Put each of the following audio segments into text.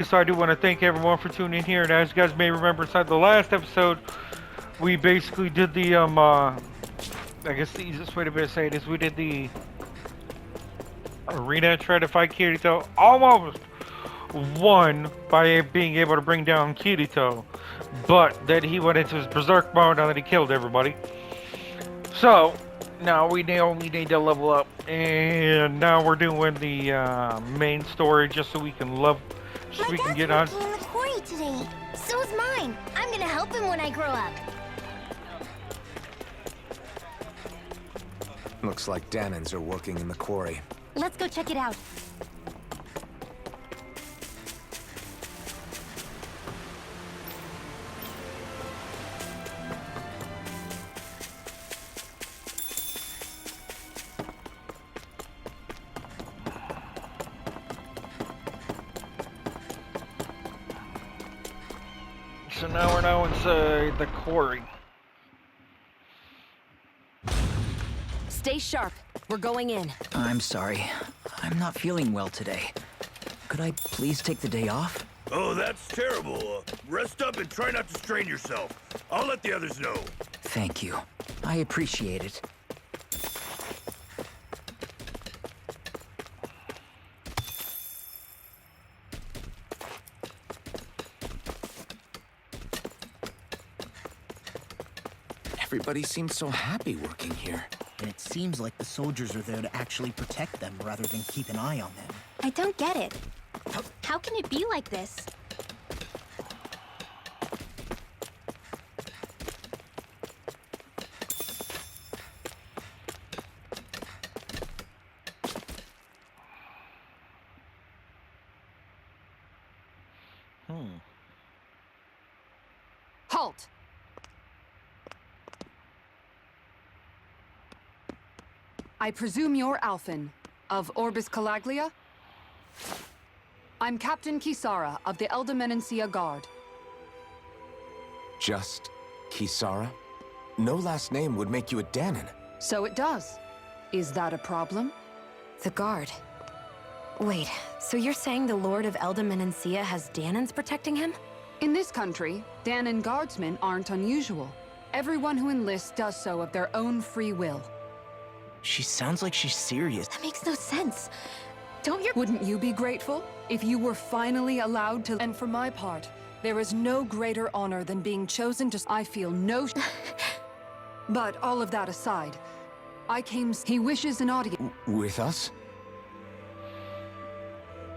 So I do want to thank everyone for tuning in here. And as you guys may remember, inside the last episode, we basically did the I guess the easiest way to say it is we did the arena, try to fight Kirito. Almost won by being able to bring down Kirito, but then he went into his berserk mode and then he killed everybody. So now we need to level up, and now we're doing the main story just so we can My dad's get on. working in the quarry today. So's mine. I'm gonna help him when I grow up. Looks like Danans are working in the quarry. Let's go check it out. So now we're inside the quarry. Stay sharp. We're going in. I'm sorry. I'm not feeling well today. Could I please take the day off? Oh, that's terrible. Rest up and try not to strain yourself. I'll let the others know. Thank you. I appreciate it. Everybody seems so happy working here. And it seems like the soldiers are there to actually protect them rather than keep an eye on them. I don't get it. How can it be like this? Halt! I presume you're Alphen, of Orbis Calaglia? I'm Captain Kisara of the Eldomenencia Guard. Just Kisara? No last name would make you a Danan. So it does. Is that a problem? The guard. Wait, so you're saying the Lord of Eldomenencia has Danans protecting him? In this country, Danan guardsmen aren't unusual. Everyone who enlists does so of their own free will. She sounds like she's serious. That makes no sense. Wouldn't you be grateful if you were finally allowed to? And for my part, there is no greater honor than being chosen to. I feel no. But all of that aside, he wishes an audience. With us?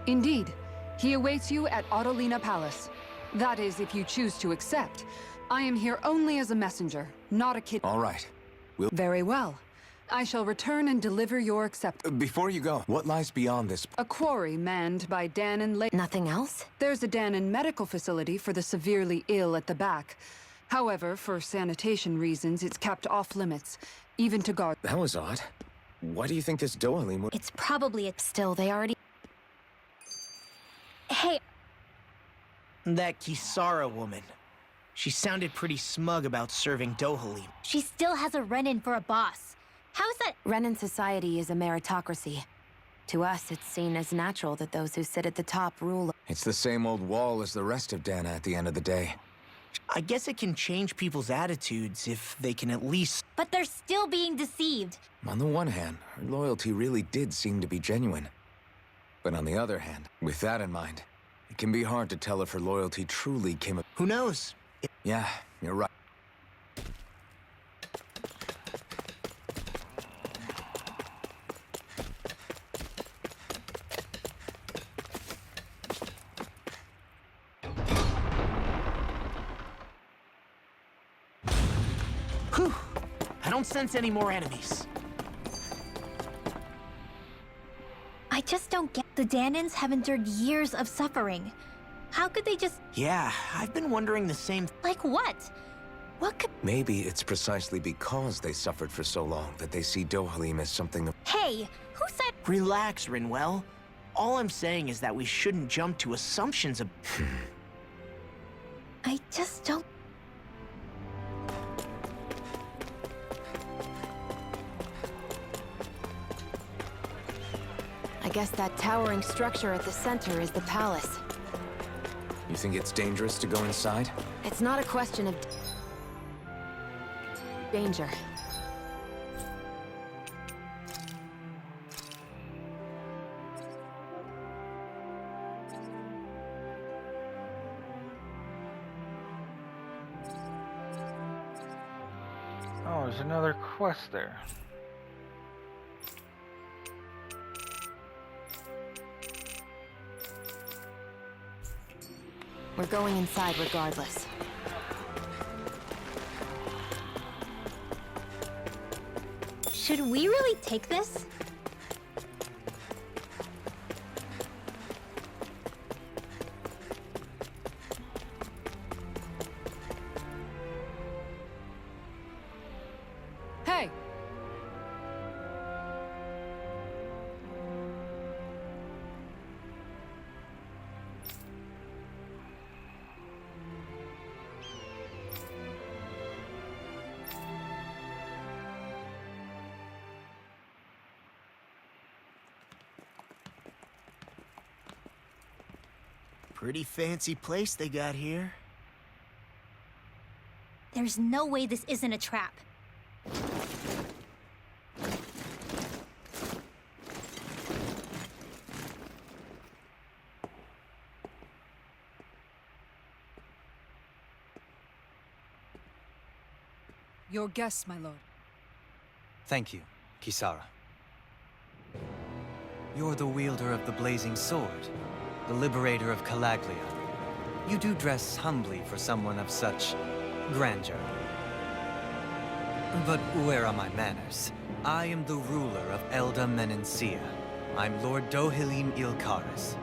Indeed. He awaits you at Autolina Palace. That is, if you choose to accept. I am here only as a messenger, not a kid. All right. Very well. I shall return and deliver your acceptance. Before you go, what lies beyond this? A quarry manned by Danan. Nothing else? There's a Danan medical facility for the severely ill at the back. However, for sanitation reasons, it's kept off limits, even to guard. That was odd. Why do you think this Dohalim would... It's probably Still, they already... Hey, That Kisara woman. She sounded pretty smug about serving Dohalim. she still has a run-in for a boss. How's that? Renan society is a meritocracy. To us, it's seen as natural that those who sit at the top rule. It's the same old wall as the rest of Dana at the end of the day. I guess it can change people's attitudes if they can at least... But they're still being deceived. On the one hand, her loyalty really did seem to be genuine. But on the other hand, with that in mind, it can be hard to tell if her loyalty truly came... Who knows? Yeah, you're right. Whew. I don't sense any more enemies. I just don't get. The Danans have endured years of suffering. How could they just... Yeah, I've been wondering the same... Like what? What could... Maybe it's precisely because they suffered for so long that they see Dohalim as something of... Hey, who said... Relax, Rinwell. All I'm saying is that we shouldn't jump to assumptions of... I just don't... I guess that towering structure at the center is the palace. You think it's dangerous to go inside? It's not a question of danger. Oh, there's another quest there. We're going inside regardless. Should we really take this? Hey! Pretty fancy place they got here. There's no way this isn't a trap. Your guests, my lord. Thank you, Kisara. You're the wielder of the blazing sword, the liberator of Calaglia. You do dress humbly for someone of such grandeur. But where are my manners? I am the ruler of Elda Menencia. I'm Lord Dohilim Ilkaris.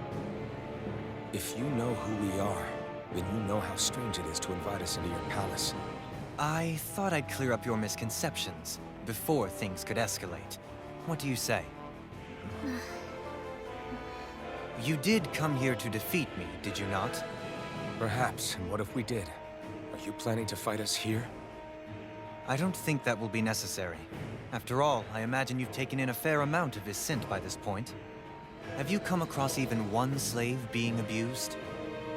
If you know who we are, then you know how strange it is to invite us into your palace. I thought I'd clear up your misconceptions before things could escalate. What do you say? You did come here to defeat me, did you not? Perhaps, and what if we did? Are you planning to fight us here? I don't think that will be necessary. After all, I imagine you've taken in a fair amount of Viscint by this point. Have you come across even one slave being abused?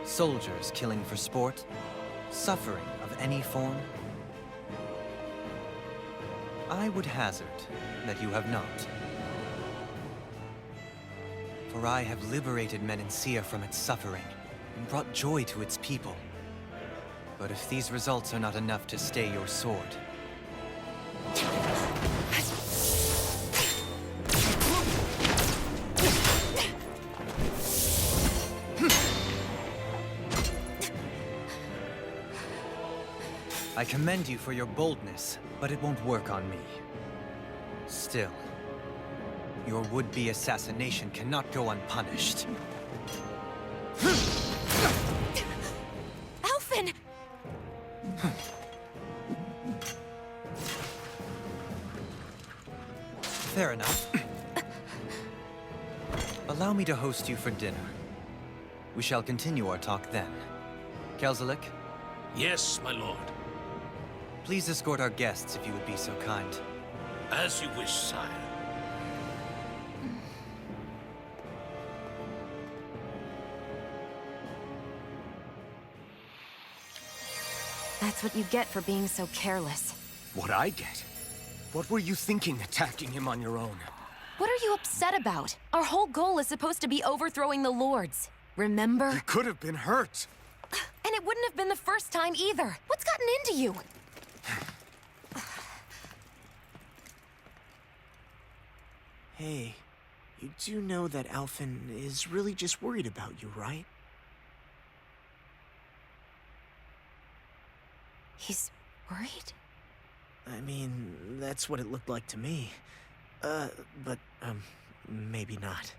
Soldiers killing for sport? Suffering of any form? I would hazard that you have not. For I have liberated Menencia from its suffering and brought joy to its people. But if these results are not enough to stay your sword, I commend you for your boldness, but it won't work on me. Still, your would-be assassination cannot go unpunished. Alphen! Fair enough. Allow me to host you for dinner. We shall continue our talk then. Kelzelik, Yes, my lord. please escort our guests if you would be so kind. As you wish, sire. That's what you get for being so careless. What I get? What were you thinking attacking him on your own? What are you upset about? Our whole goal is supposed to be overthrowing the lords. Remember? He could have been hurt. And it wouldn't have been the first time either. What's gotten into you? Hey, you do know that Alphen is really just worried about you, right? He's worried? I mean, that's what it looked like to me. But maybe not.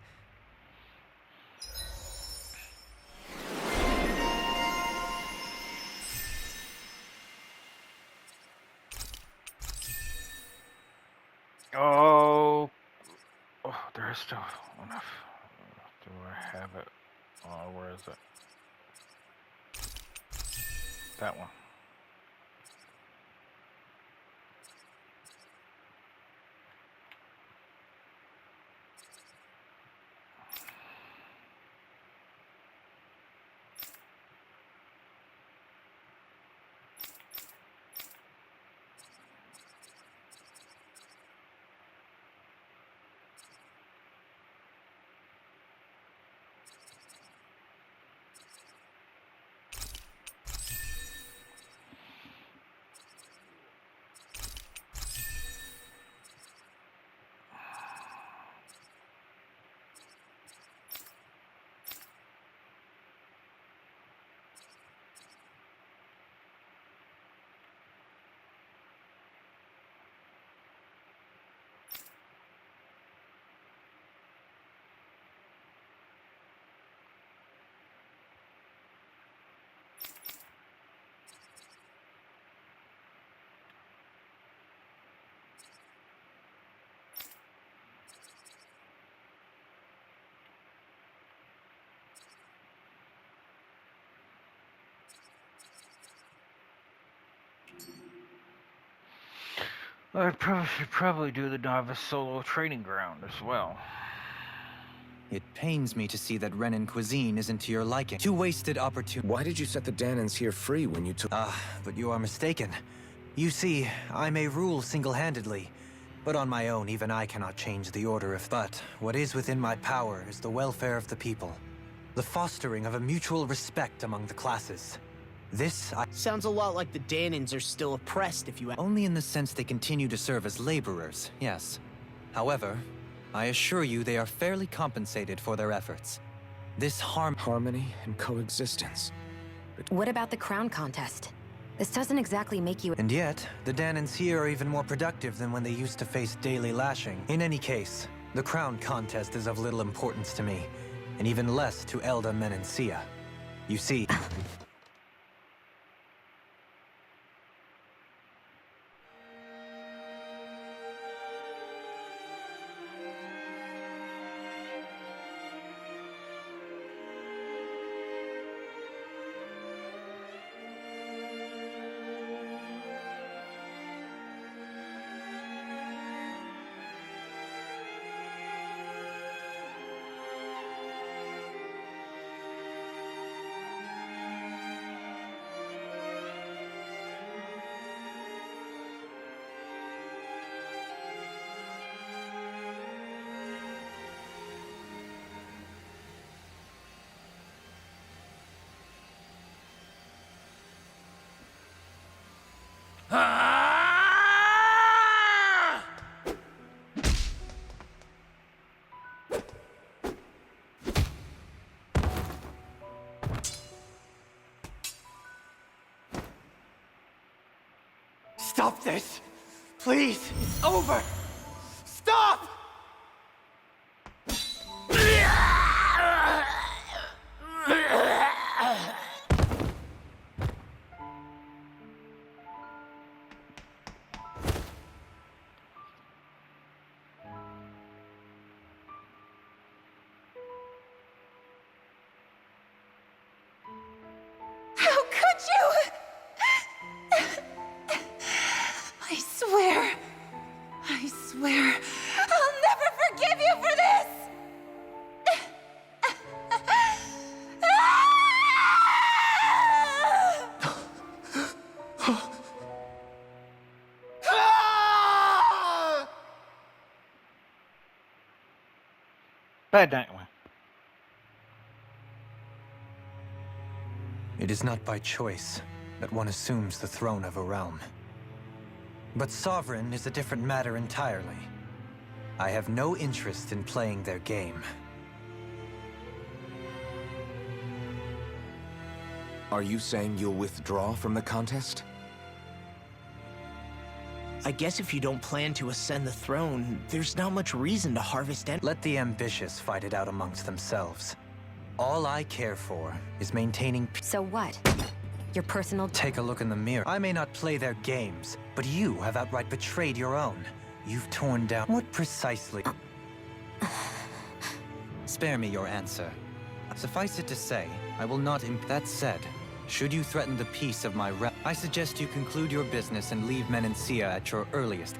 Oh, there is still enough. Do I have it? Oh, where is it? That one. I probably should probably do the novice solo training ground as well. It pains me to see that Renan cuisine isn't to your liking. Two wasted opportunities. Why did you set the Danans here free when you took... But you are mistaken. You see, I may rule single-handedly, but on my own, even I cannot change the order if... But what is within my power is the welfare of the people. The fostering of a mutual respect among the classes. This, Sounds a lot like the Danans are still oppressed, if you ask. Only in the sense they continue to serve as laborers, yes. However, I assure you they are fairly compensated for their efforts. This Harmony and coexistence. What about the crown contest? This doesn't exactly make you... And yet, the Danans here are even more productive than when they used to face daily lashing. In any case, the crown contest is of little importance to me, and even less to Elda Menencia. You see... Stop this! Please! It's over! Stop! How could you? I swear, I'll never forgive you for this! Bad night one. It is not by choice that one assumes the throne of a realm. But sovereign is a different matter entirely. I have no interest in playing their game. Are you saying you'll withdraw from the contest? I guess if you don't plan to ascend the throne, there's not much reason to harvest any— Let the ambitious fight it out amongst themselves. All I care for is maintaining peace. So what? Your personal... Take a look in the mirror. I may not play their games, but you have outright betrayed your own. You've torn down... What precisely? Spare me your answer. Suffice it to say, I will not That said, should you threaten the peace of my realm, I suggest you conclude your business and leave Menencia at your earliest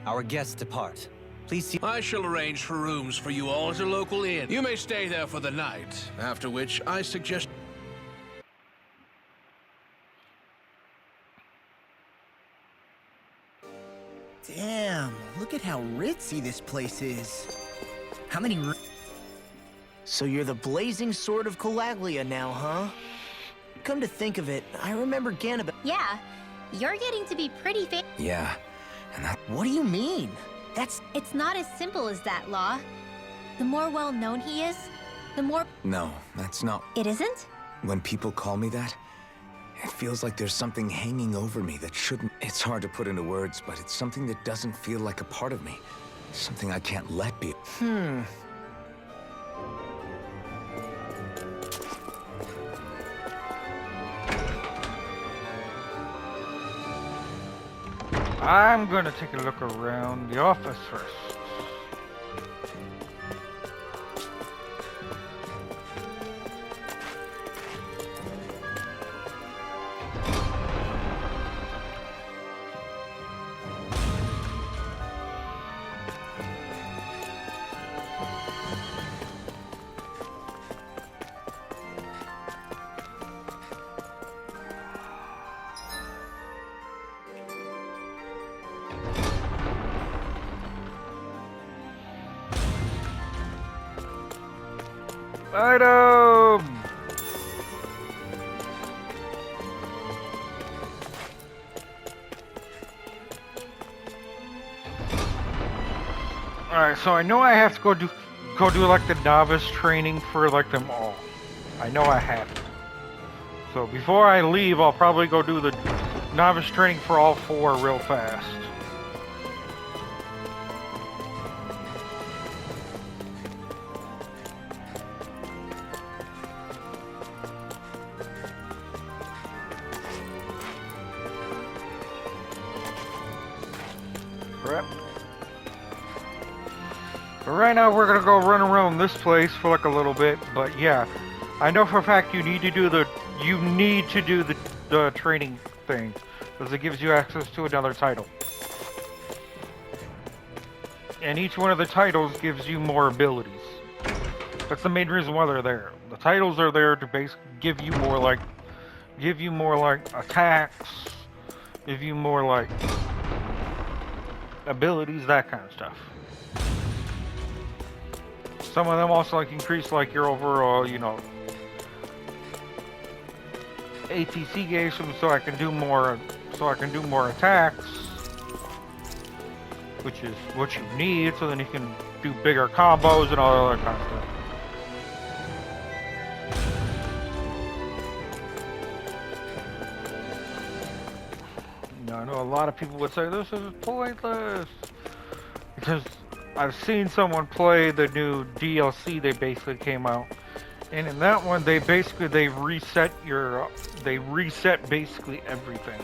Our guests depart. Please see... I shall arrange for rooms for you all at a local inn. You may stay there for the night, after which I suggest... Damn, look at how ritzy this place is. How many So you're the blazing sword of Colaglia now, huh? Come to think of it, I remember Ganaba— Yeah, you're getting to be pretty famous. Yeah, and that... What do you mean? It's not as simple as that, Law. The more well-known he is, the more... No, that's not... It isn't? When people call me that, it feels like there's something hanging over me that shouldn't... It's hard to put into words, but it's something that doesn't feel like a part of me. Something I can't let be. I'm gonna take a look around the office first. Item! Alright, so I know I have to go do like the novice training for like them all. I know I have to. So before I leave, I'll probably go do the novice training for all 4 real fast. Prep. But right now we're gonna go run around this place for like a little bit, but yeah. I know for a fact you need to do the training thing, because it gives you access to another title. And each one of the titles gives you more abilities. That's the main reason why they're there. The titles are there to basically give you more like attacks, give you more like abilities, that kind of stuff. Some of them also like increase like your overall, you know, ATC gauge, so I can do more attacks, which is what you need, so then you can do bigger combos and all that kind of stuff. Now, I know a lot of people would say this is pointless, because I've seen someone play the new DLC they basically came out. And in that one, they reset basically everything.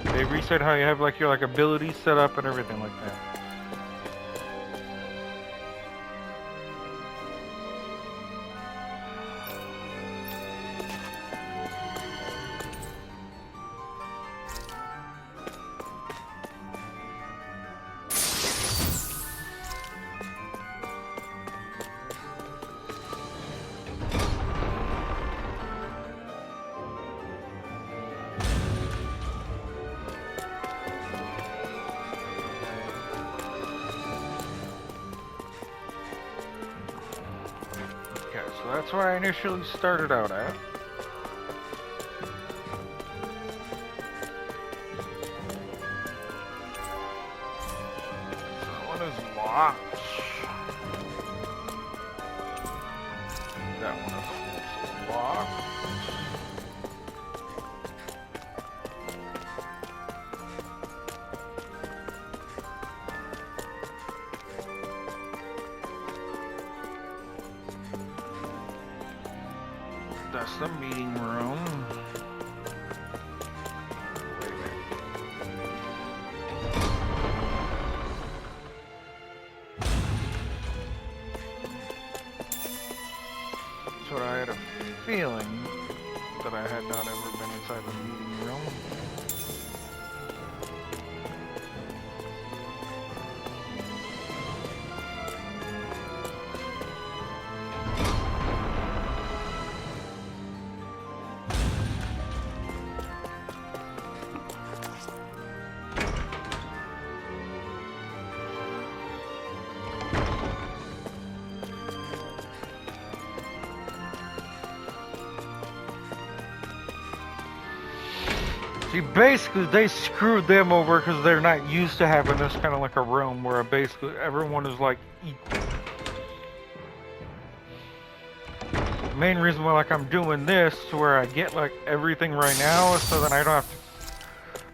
They reset how you have like your abilities set up and everything like that. So that's where I initially started out at. That one is locked. That one is locked. That's the meeting room. So I had a feeling that I had not ever been inside the meeting room. See, basically, they screwed them over because they're not used to having this kind of like a room where basically everyone is like equal. The main reason why like I'm doing this to where I get like everything right now is so that I don't have to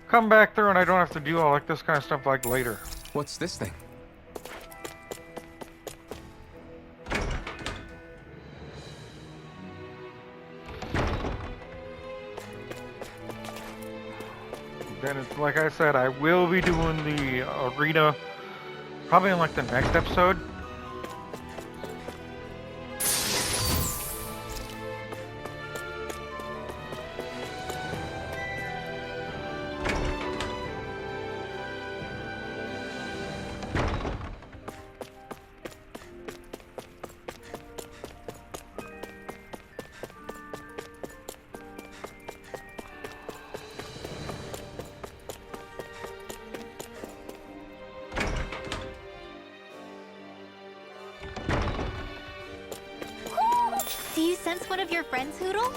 come back through and I don't have to do all like this kind of stuff like later. What's this thing? Then it's like I said, I will be doing the arena probably in like the next episode. sense one of your friends, Hoodle?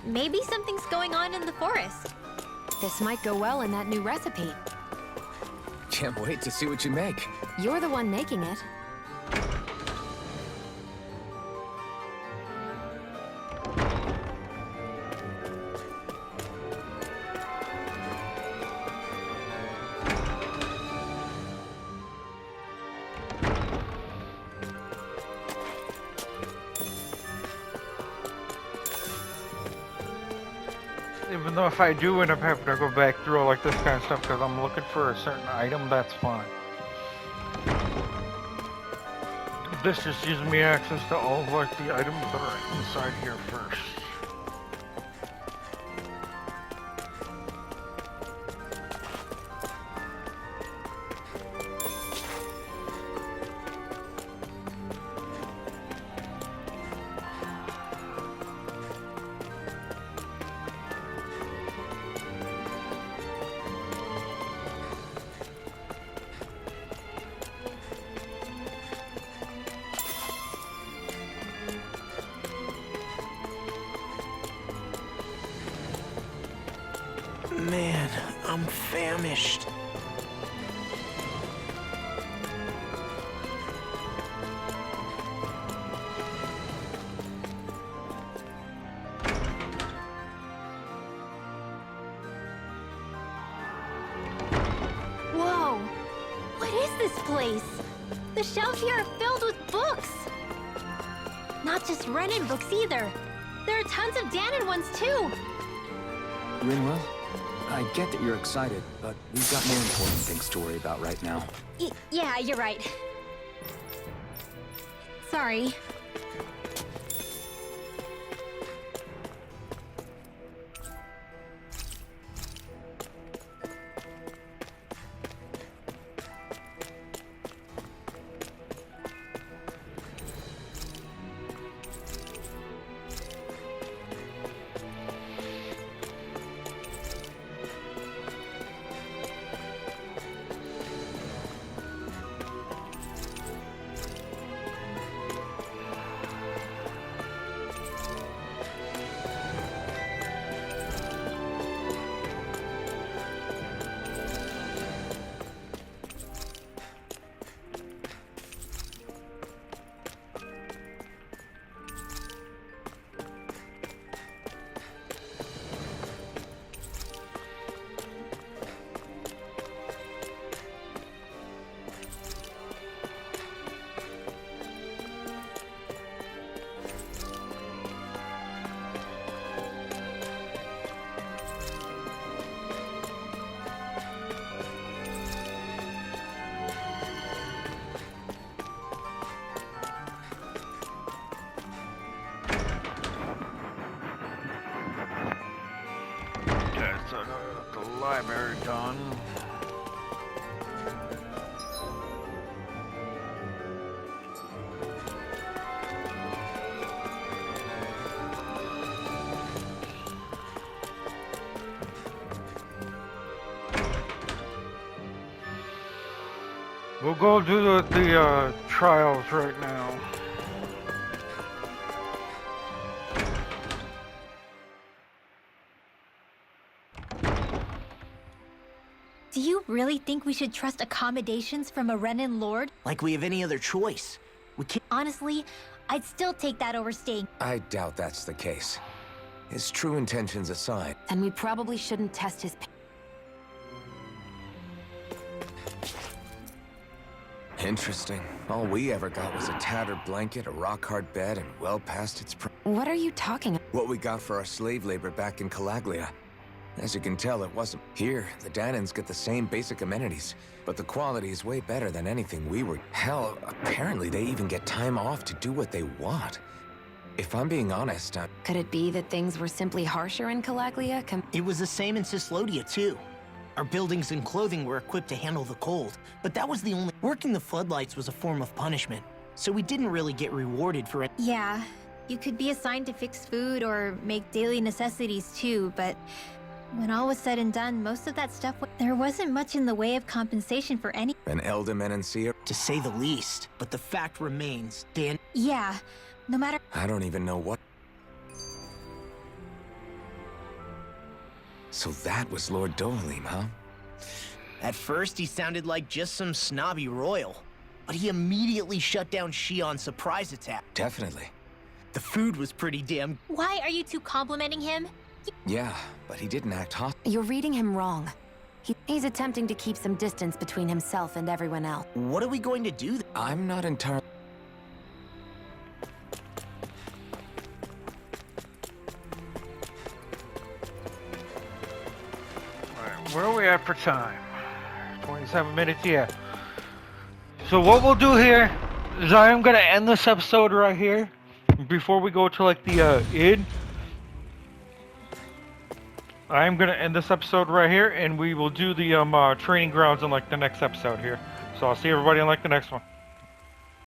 Maybe something's going on in the forest. This might go well in that new recipe. Can't wait to see what you make. You're the one making it. Even though if I do end up having to go back through all like this kind of stuff because I'm looking for a certain item, that's fine. This just gives me access to all of like the items that are inside here first. Man, I'm famished. Whoa! What is this place? The shelves here are filled with books! Not just Renan books either. There are tons of Danon ones too! Rinwell, I get that you're excited, but we've got more important things to worry about right now. Yeah, you're right. Sorry. The library done. We'll go do the trials right now. Do you really think we should trust accommodations from a Renan Lord? Like we have any other choice. We can't. Honestly, I'd still take that over staying. I doubt that's the case. His true intentions aside. Then we probably shouldn't test his... Interesting. All we ever got was a tattered blanket, a rock-hard bed, and well past its What are you talking about? What we got for our slave labor back in Calaglia. As you can tell, it wasn't. Here, the Danons get the same basic amenities, but the quality is way better than anything we were. Hell, apparently they even get time off to do what they want. If I'm being honest, Could it be that things were simply harsher in Calaglia? It was the same in Cyslodia, too. Our buildings and clothing were equipped to handle the cold, but that was the only... Working the floodlights was a form of punishment, so we didn't really get rewarded for it. Yeah, you could be assigned to fix food or make daily necessities too, but When all was said and done, most of that stuff, there wasn't much in the way of compensation for any. And Elder Menancia? To say the least. But the fact remains, Dan. Yeah, no matter. I don't even know what. So that was Lord Dohalim, huh? At first, he sounded like just some snobby royal. But he immediately shut down Shion's surprise attack. Definitely. The food was pretty damn. Why are you two complimenting him? Yeah, but he didn't act hot. You're reading him wrong. He's attempting to keep some distance between himself and everyone else. What are we going to do? I'm not entirely. Where are we at for time? 27 minutes, yeah. So what we'll do here is I am gonna end this episode right here before we go to like the inn. I am gonna end this episode right here, and we will do the training grounds in like the next episode here. So I'll see everybody in like the next one.